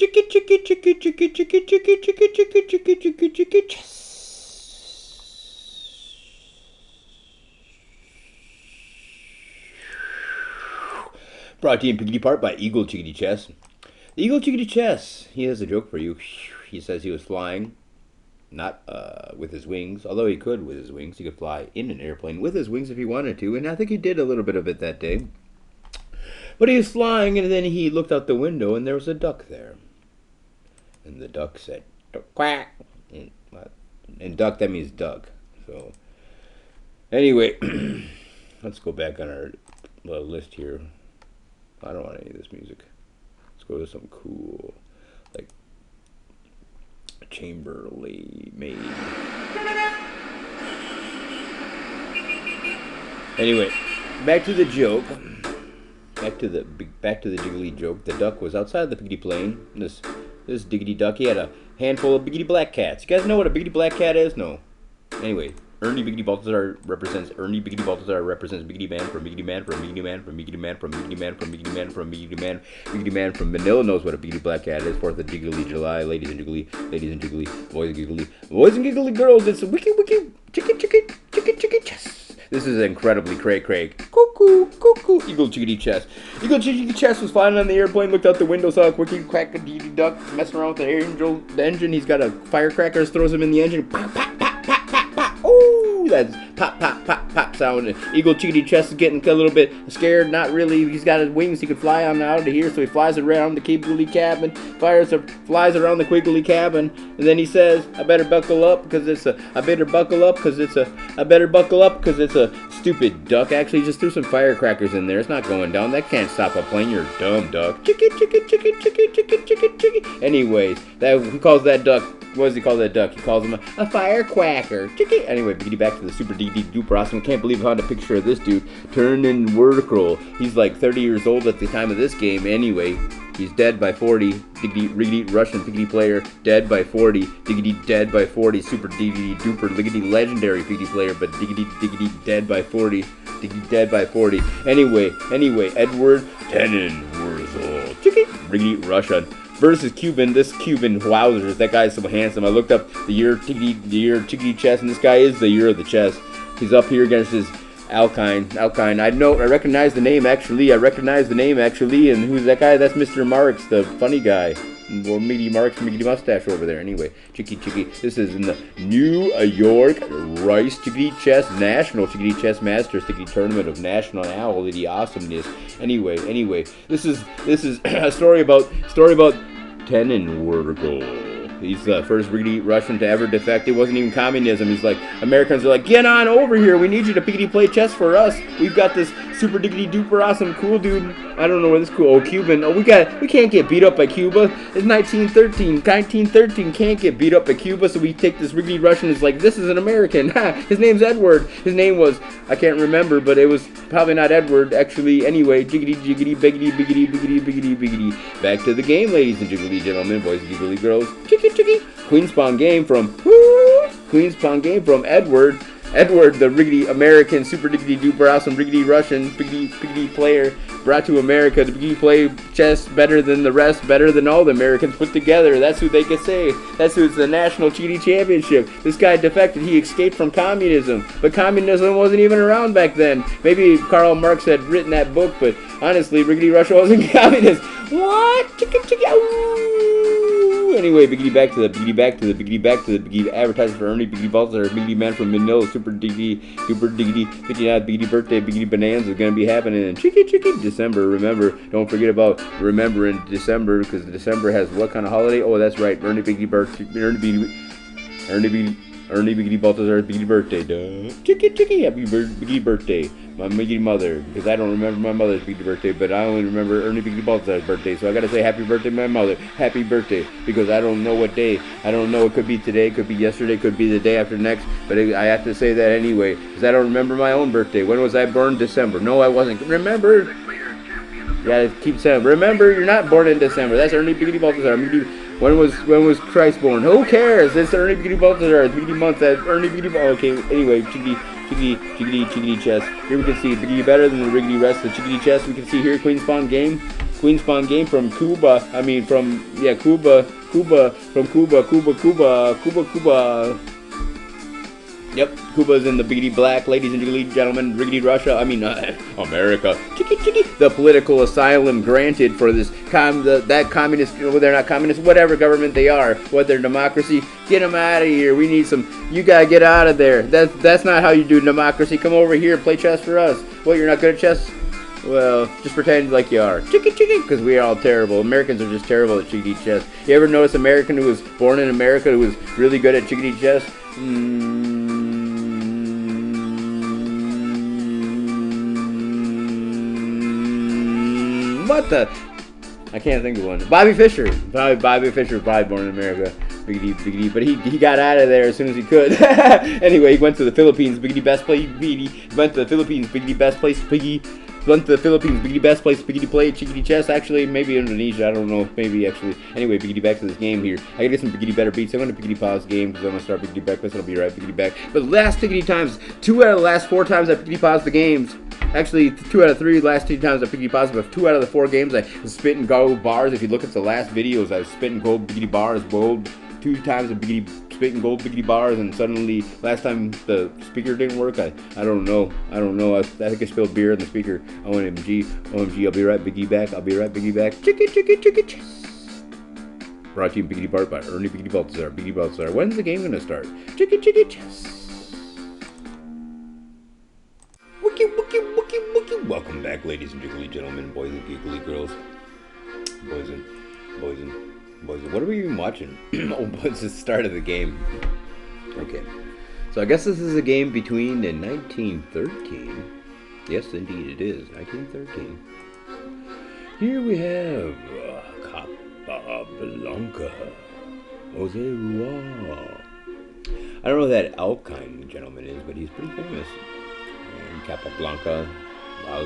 Chicka chicka chicka chicka chicka chicka chicka chicka chicka chicka chicka chess. Brought to you in Piggity Part by Eagle Chickadee Chess. The Eagle Chickadee Chess, he has a joke for you. He says he was flying, not with his wings, although he could with his wings. He could fly in an airplane with his wings if he wanted to, and I think he did a little bit of it that day. But he was flying, and then he looked out the window, and there was a duck there. And the duck said, quack. And duck, that means duck. So, anyway, let's go back on our list here. I don't want any of this music. Let's go to something cool, like Chamberlain made. Anyway, back to the joke. Back to the jiggly joke. The duck was outside the piggity plane. This diggity duck, he had a handful of biggity black cats. You guys know what a biggity black cat is? No. Anyway, Ernie Biggity Balthazar represents Biggity Man from Biggity Man from Biggity Man from Biggity Man from Biggity Man from Biggity Man from Biggity Man. Biggity Man from Manila knows what a Biggity Black Cat is. 4th of Jiggly July, ladies and jiggly, boys and giggly girls. It's a wiki chicken chess. This is incredibly cray. Cuckoo, Eagle Chickadee Chess. Eagle Chickadee Chess was flying on the airplane, looked out the window, saw a quickie quack a dee duck messing around with the engine. He's got a firecracker, throws him in the engine. Pop, pop, pop, pop, pop, pop. Ooh, that's pop sound. Eagle Chickadee Chess is getting a little bit scared. Not really. He's got his wings. He can fly on out of here, so he flies around the Capablanca cabin, flies around the Quiggly cabin, and then he says, "I better buckle up because it's a stupid duck." Actually, he just threw some firecrackers in there. It's not going down. That can't stop a plane. You're a dumb duck. Chicken. Anyways, he calls that duck. What does he call that duck? He calls him a firecracker. Chicken. Anyway, back to the super duper awesome. Can't believe I found a picture of this dude Tennenwurzel. He's like 30 years old at the time of this game. Anyway, he's dead by 40. Diggity Russian diggity player, dead by 40. Diggity dead by 40. Super diggity duper liggity legendary diggity player, but diggity dead by 40. Diggity dead by 40. Anyway, Edward Tennenwurzel. Diggity Russian versus Cuban. This Cuban, wowzers, that guy's so handsome. I looked up the year Chickadee Chess, and this guy is the year of the chess. He's up here against his Alkine. I recognize the name actually. And who's that guy? That's Mr. Marks, the funny guy. Or Mickey mustache over there. Anyway, Chicky. This is in the New York Rice Chickadee Chess National Chickadee Chess Masters Chickadee Tournament of Nationality Awesomeness. Anyway, this is a story about Tennenwurzel. He's the first Riggedy Russian to ever defect. It wasn't even communism. He's like, Americans are like, get on over here. We need you to piggity play chess for us. We've got this super diggity duper awesome cool dude. I don't know where this cool Cuban. We can't get beat up by Cuba. It's 1913. 1913 can't get beat up by Cuba. So we take this Riggedy Russian. It's like, this is an American. His name's Edward. His name was, I can't remember, but it was probably not Edward. Actually, anyway, jiggity, biggity. Back to the game, ladies and jiggly gentlemen, boys and giggly girls. Chicky. Queen's Pawn game from Edward. Edward, the Riggedy American, super diggity duper awesome Riggedy Russian, biggity player, brought to America to biggity play chess better than the rest, better than all the Americans put together. That's who they could say. That's who's the National Chickadee Championship. This guy defected. He escaped from communism. But communism wasn't even around back then. Maybe Karl Marx had written that book, but honestly, Riggedy Russia wasn't communist. What? Anyway, back to the biggity advertising for Ernie Biggity Balthazar, Biggity Man from Manila, super diggity 59th biggity birthday, biggity bonanza is gonna be happening in Chicky December. Remember, don't forget about remembering December, because December has what kind of holiday? Oh, that's right, Ernie Biggity Balthazar's biggity birthday. Duh. Chicky, happy biggity birthday. My biggity mother, because I don't remember my mother's biggity birthday, but I only remember Ernie Biggity Balthazar's birthday, so I gotta say happy birthday to my mother. Happy birthday, because I don't know what day. I don't know, it could be today, could be yesterday, could be the day after next, but I have to say that anyway, because I don't remember my own birthday. When was I born? December. No, I wasn't. Remember? Yeah, keep saying, remember, you're not born in December. That's Ernie Biggity Balthazar. When was Christ born? Who cares? It's Ernie Biggity Balthazar. It's Biggity month. That's Ernie Biggity Balthazar. Okay, anyway, Chickadee chess. Here we can see Biggity better than the Riggedy rest of the Chickadee chess. We can see here Queen's Pawn game. Queen spawn game from Cuba. I mean, from, yeah, Cuba. From Cuba. Yep, Cuba's in the biggity black, ladies and gentlemen, riggedy Russia, America. The political asylum granted for this, that communist, they're not communist, whatever government they are, what their democracy, get them out of here, we need some, you gotta get out of there, that's not how you do democracy, come over here, play chess for us. What, you're not good at chess? Well, just pretend like you are. Because we are all terrible. Americans are just terrible at chickadee chess. You ever notice an American who was born in America who was really good at chickadee chess? What the? I can't think of one. Bobby Fischer. Bobby Fischer was probably born in America. Biggity, but he got out of there as soon as he could. Anyway, he went to the Philippines. Biggity best place. Went to the Philippines. Biggity best place. Went to the Philippines. Biggity best place. Biggity played chickadee chess. Actually, maybe Indonesia. I don't know. Maybe actually. Anyway, Biggity back to this game here. I gotta get some Biggity better beats. I'm gonna Biggity pause the game because I'm gonna start Biggity breakfast. I'll be right Biggity back. But last Biggity times, 2 out of the last 4 times I Biggity paused the games. Actually, 2 out of 3 last 2 times I Biggity paused, but 2 out of the 4 games I was spitting gold bars. If you look at the last videos, I was spitting gold Biggity bars, gold. 2 times I Biggity spitting gold Biggity bars, and suddenly last time the speaker didn't work. I don't know. I think I spilled beer in the speaker. OMG. I'll be right Biggity back. Biggity back. Chicken. Brought to you in Biggity Bart by Ernie Biggity Baltzar. When's the game gonna start? Chicken. Wookie. Welcome back, ladies and gentlemen, boys and giggly girls, boys and. What are we even watching? Oh, it's the start of the game. Okay. So I guess this is a game between in 1913. Yes, indeed it is. 1913. Here we have Capablanca. Jose Raul. I don't know who that Alpine gentleman is, but he's pretty famous. And Capablanca. Wow,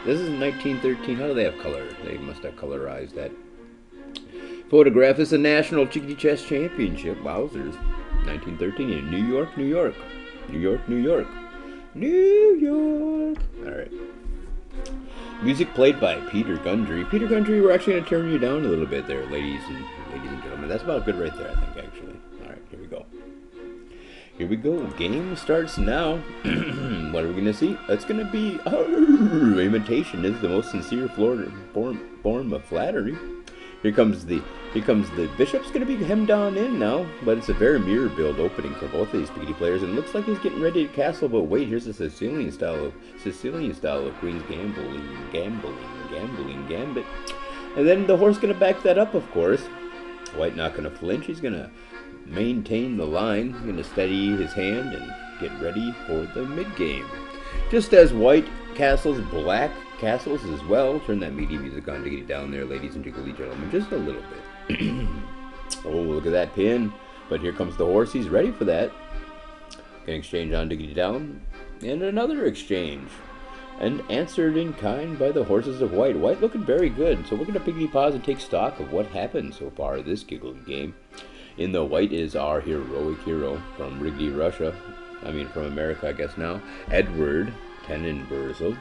this is 1913. How do they have color? They must have colorized that. Photograph is the National Chickadee Chess Championship. Wowzers. 1913 in New York. Alright. Music played by Peter Gundry. Peter Gundry, we're actually going to turn you down a little bit there, ladies and gentlemen. That's about good right there, I think, actually. Alright, here we go. Game starts now. What are we going to see? It's going to be... imitation is the most sincere form of flattery. Here comes the bishop's going to be hemmed down in now, but it's a very mirror build opening for both of these Biggity players, and it looks like he's getting ready to castle. But wait, here's a Sicilian style of Queen's gambit, and then the horse going to back that up, of course. White not going to flinch. He's going to maintain the line. He's going to steady his hand and get ready for the mid game. Just as White castles, Black castles as well. Turn that MIDI music on to get it down there, ladies and gentlemen, just a little bit. Oh, look at that pin. But here comes the horse. He's ready for that. An exchange on to get it down. And another exchange. And answered in kind by the horses of White. White looking very good. So we're going to Biggity pause and take stock of what happened so far this giggly game. In the White is our heroic hero from Riggedy, Russia. From America, I guess now. Edward Tennenwurzel.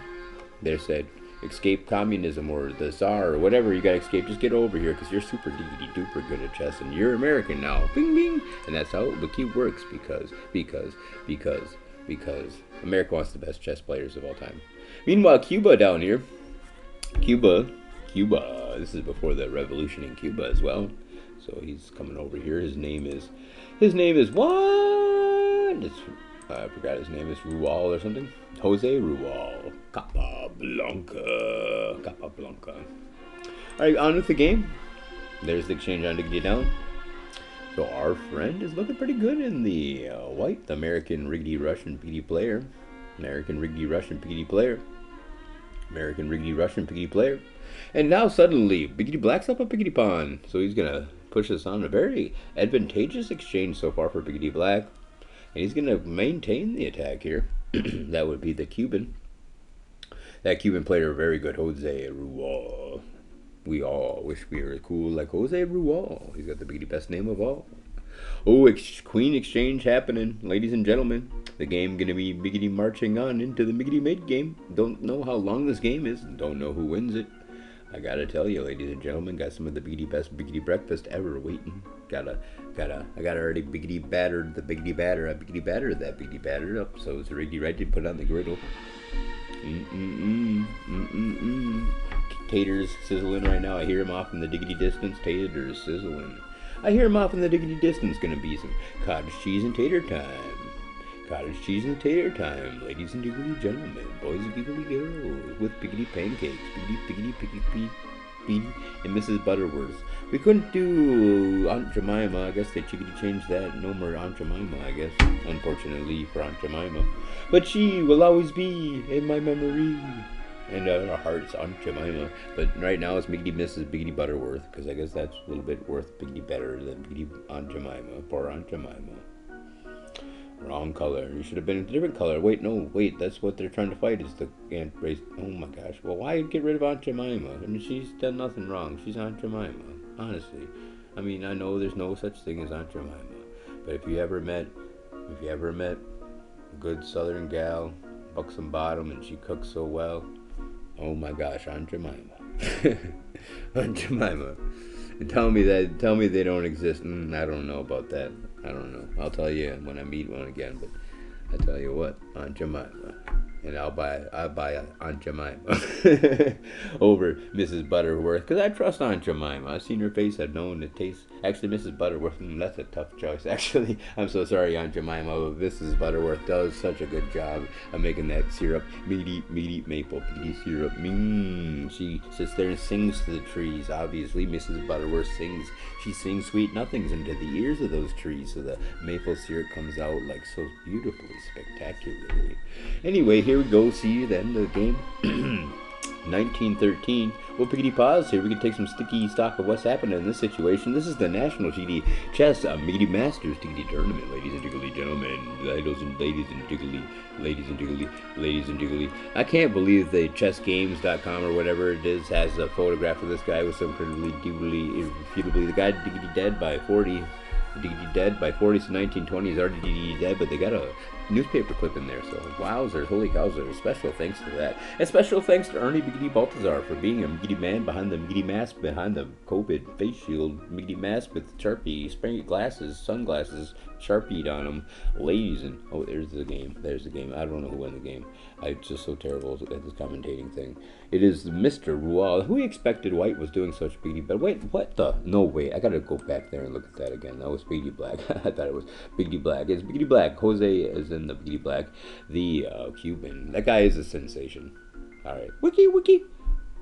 They said, escape communism or the Tsar or whatever, you gotta escape, just get over here because you're super duper good at chess and you're American now. Bing bing. And that's how the key works because America wants the best chess players of all time. Meanwhile, Cuba down here. Cuba. This is before the revolution in Cuba as well. So he's coming over here. His name is what? I forgot his name is Raul or something. Jose Raul. Capablanca. Alright, on with the game. There's the exchange on to get down. So our friend is looking pretty good in the White. American Riggedy Russian Biggity player. And now suddenly, Biggity Black's up a Biggity pawn. So he's going to push this on. A very advantageous exchange so far for Biggity Black. And he's going to maintain the attack here. That would be the Cuban. That Cuban player, very good, Jose Raul. We all wish we were cool like Jose Raul. He's got the Biggity best name of all. Oh, queen exchange happening, ladies and gentlemen. The game going to be Biggity marching on into the Biggity mid game. Don't know how long this game is. Don't know who wins it. I gotta tell you, ladies and gentlemen, got some of the best biggity breakfast ever waiting. I got already biggity battered the biggity batter. I biggity battered that biggity batter up, so it's ready to put on the griddle. Taters sizzling right now. I hear them off in the diggity distance. Taters sizzling. I hear them off in the diggity distance. Gonna be some cottage cheese and tater time. Cottage cheese and tater time, ladies and gentlemen, boys and girls, with biggity pancakes, biggity, and Mrs. Butterworth. We couldn't do Aunt Jemima. I guess they chickity changed that. No more Aunt Jemima, I guess. Unfortunately for Aunt Jemima. But she will always be in my memory. And our hearts, Aunt Jemima. But right now it's Miggity Mrs. Biggity Butterworth, because I guess that's a little bit worth biggity better than Biggity Aunt Jemima. Poor Aunt Jemima. Wrong color. You should have been a different color. Wait, no, wait. That's what they're trying to fight is the ant race. Oh my gosh. Well, why get rid of Aunt Jemima? I mean, she's done nothing wrong. She's Aunt Jemima. Honestly. I mean, I know there's no such thing as Aunt Jemima. But if you ever met a good southern gal, buxom bottom, and she cooks so well, oh my gosh, Aunt Jemima. Aunt Jemima. And tell me they don't exist. I don't know about that. I don't know. I'll tell you when I meet one again. But I tell you what, Aunt Jemima, and I'll buy Aunt Jemima over Mrs. Butterworth, because I trust Aunt Jemima. I've seen her face. I've known it tastes. Actually, Mrs. Butterworth, that's a tough choice. Actually, I'm so sorry, Aunt Jemima, but Mrs. Butterworth does such a good job of making that syrup, meaty maple syrup. She sits there and sings to the trees. Obviously, Mrs. Butterworth sings. She sings sweet nothings into the ears of those trees, so the maple syrup comes out like so beautifully, spectacularly. Anyway, here we go. See the end of the game. 1913. We'll pickety pause here. We can take some sticky stock of what's happening in this situation. This is the National GD Chess Miggity Masters Diggity Tournament, ladies and gentlemen, ladies and jiggly. I can't believe the chessgames.com or whatever it is has a photograph of this guy with some irrefutably. The guy diggity dead by 40. Diggity dead by 40, so 1920 is already diggity dead, but they got a newspaper clip in there, so wowzers, holy cowzers, special thanks to that. And special thanks to Ernie Biggity Baltazar for being a Miggity man behind the Miggity mask, behind the COVID face shield, Miggity mask with Sharpie, spray glasses, sunglasses, Sharpied on them, ladies, and oh, there's the game, I don't know who won the game. I'm just so terrible at this commentating thing. It is Mr. Raul. Who expected White was doing such Biggity, but wait, what the, no wait, I gotta go back there and look at that again. That was Biggity Black. I thought it was Biggity Black. It's Biggity Black. Jose is in the Biggity Black, the Cuban. That guy is a sensation. Alright, wiki,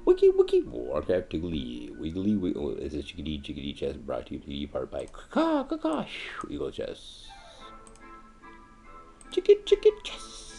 Warcraft Tiggly, Wiggly, oh, this is Chickadee Chess, brought to you part by Eagle Chess. Chicken Chess.